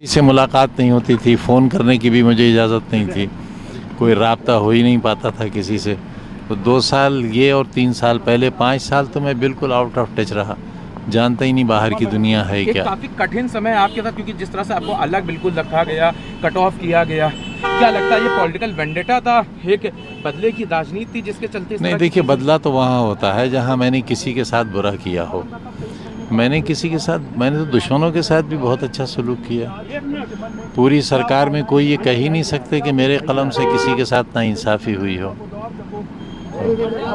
से मुलाकात नहीं होती थी, फ़ोन करने की भी मुझे इजाज़त नहीं थी, कोई राब्ता हो ही नहीं पाता था किसी से। तो 2 साल ये और 3 साल पहले 5 साल तो मैं बिल्कुल आउट ऑफ टच रहा, जानता ही नहीं बाहर की दुनिया है एक क्या। काफी कठिन समय आपके साथ, क्योंकि जिस तरह से आपको अलग बिल्कुल रखा गया, कट ऑफ किया गया, क्या लगता है ये पॉलिटिकल वेंडेटा था, एक बदले की राजनीति थी जिसके चलते इस नहीं तरह की देखिए, चीज़ें? बदला तो वहाँ होता है जहाँ मैंने किसी के साथ बुरा किया हो। मैंने तो दुश्मनों के साथ भी बहुत अच्छा सलूक किया। पूरी सरकार में कोई ये कह ही नहीं सकते कि मेरे कलम से किसी के साथ नाइंसाफ़ी हुई हो।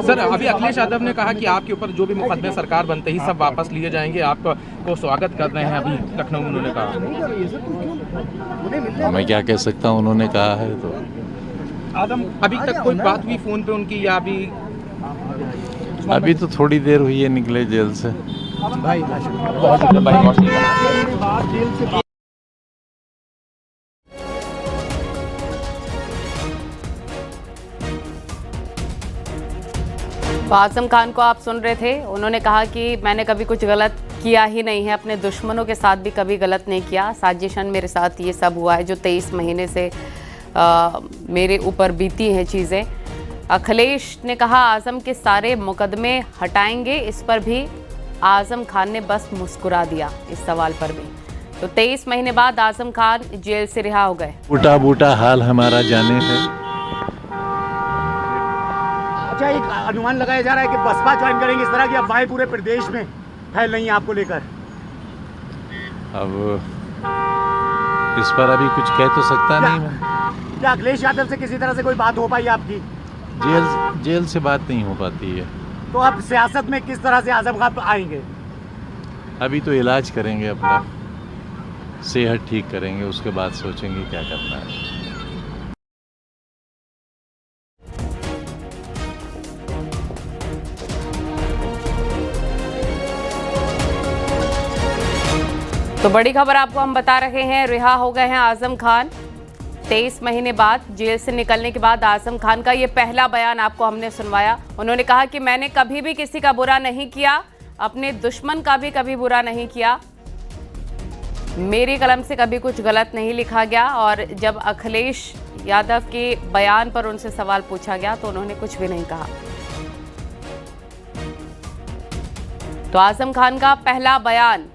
सर, अभी अखिलेश यादव ने कहा कि आपके ऊपर जो भी मुकदमे सरकार बनते ही सब वापस लिए जाएंगे, आपको स्वागत कर रहे हैं। अभी लखनऊ में उन्होंने कहा। मैं क्या कह सकता हूँ, उन्होंने कहा है तो। अभी तक कोई बात हुई फोन पे उनकी, या अभी तो थोड़ी देर हुई है निकले जेल से। तो आजम खान को आप सुन रहे थे, उन्होंने कहा कि मैंने कभी कुछ गलत किया ही नहीं है, अपने दुश्मनों के साथ भी कभी गलत नहीं किया। साजिशन मेरे साथ ये सब हुआ है जो 23 महीने से मेरे ऊपर बीती हैं चीज़ें। अखिलेश ने कहा आजम के सारे मुकदमे हटाएंगे, इस पर भी आजम खान ने बस मुस्कुरा दिया इस सवाल पर भी। तो 23 महीने बाद आजम खान जेल से रिहा हो गए। बूटा बूटा हाल हमारा जाने है। अच्छा, एक अनुमान लगाया जा रहा है कि बसपा ज्वाइन करेंगे, इस तरह की अफवाहें पूरे प्रदेश में फैल रही हैं आपको लेकर। अब इस पर अभी कुछ कह तो सकता नहीं मैं। क्या अखिलेश यादव से किसी तरह से कोई बात हो पाई आपकी? जेल से बात नहीं हो पाती है। तो अब सियासत में किस तरह से आजम खान आएंगे? अभी तो इलाज करेंगे, अपना सेहत ठीक करेंगे, उसके बाद सोचेंगे क्या करना है। तो बड़ी खबर आपको हम बता रहे हैं, रिहा हो गए हैं आजम खान। 23 महीने बाद जेल से निकलने के बाद आजम खान का ये पहला बयान आपको हमने सुनवाया। उन्होंने कहा कि मैंने कभी भी किसी का बुरा नहीं किया, अपने दुश्मन का भी कभी बुरा नहीं किया, मेरी कलम से कभी कुछ गलत नहीं लिखा गया। और जब अखिलेश यादव के बयान पर उनसे सवाल पूछा गया तो उन्होंने कुछ भी नहीं कहा। तो आजम खान का पहला बयान,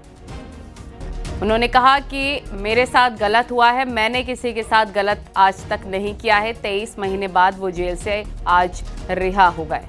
उन्होंने कहा कि मेरे साथ गलत हुआ है, मैंने किसी के साथ गलत आज तक नहीं किया है। 23 महीने बाद वो जेल से आज रिहा हो गए।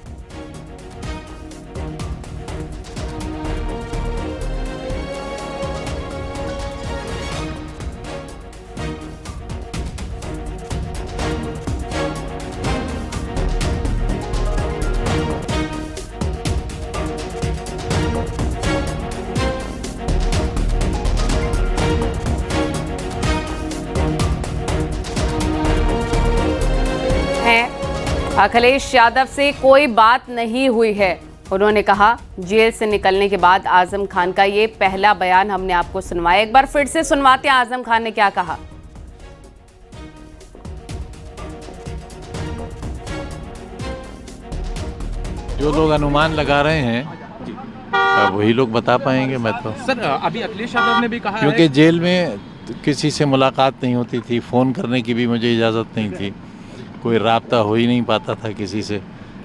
अखिलेश यादव से कोई बात नहीं हुई है, उन्होंने कहा। जेल से निकलने के बाद आजम खान का ये पहला बयान हमने आपको सुनवाया। एक बार फिर से सुनवाते हैं आजम खान ने क्या कहा। जो लोग अनुमान लगा रहे हैं वही लोग बता पाएंगे। मैं तो सर, अभी अखिलेश यादव ने भी कहा क्योंकि जेल में किसी से मुलाकात नहीं होती थी, फ़ोन करने की भी मुझे इजाज़त नहीं थी, कोई राब्ता हो ही नहीं पाता था किसी से।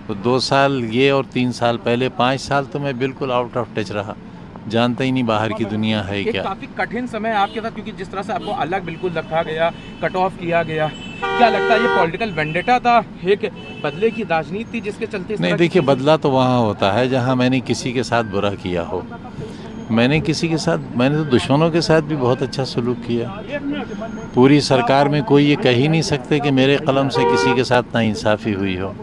तो 2 साल ये और 3 साल पहले 5 साल तो मैं बिल्कुल आउट ऑफ टच रहा, जानता ही नहीं बाहर की दुनिया है एक क्या। काफी कठिन समय आपके साथ, क्योंकि जिस तरह से आपको अलग बिल्कुल रखा गया, कट ऑफ किया गया, क्या लगता है ये पॉलिटिकल वेंडेटा था, एक बदले की राजनीति थी जिसके चलते इस नहीं तरह की देखिए, चीज़ें? बदला तो वहाँ होता है जहाँ मैंने किसी के साथ बुरा किया हो। मैंने तो दुश्मनों के साथ भी बहुत अच्छा सलूक किया। पूरी सरकार में कोई ये कह ही नहीं सकते कि मेरे कलम से किसी के साथ नाइंसाफ़ी हुई हो।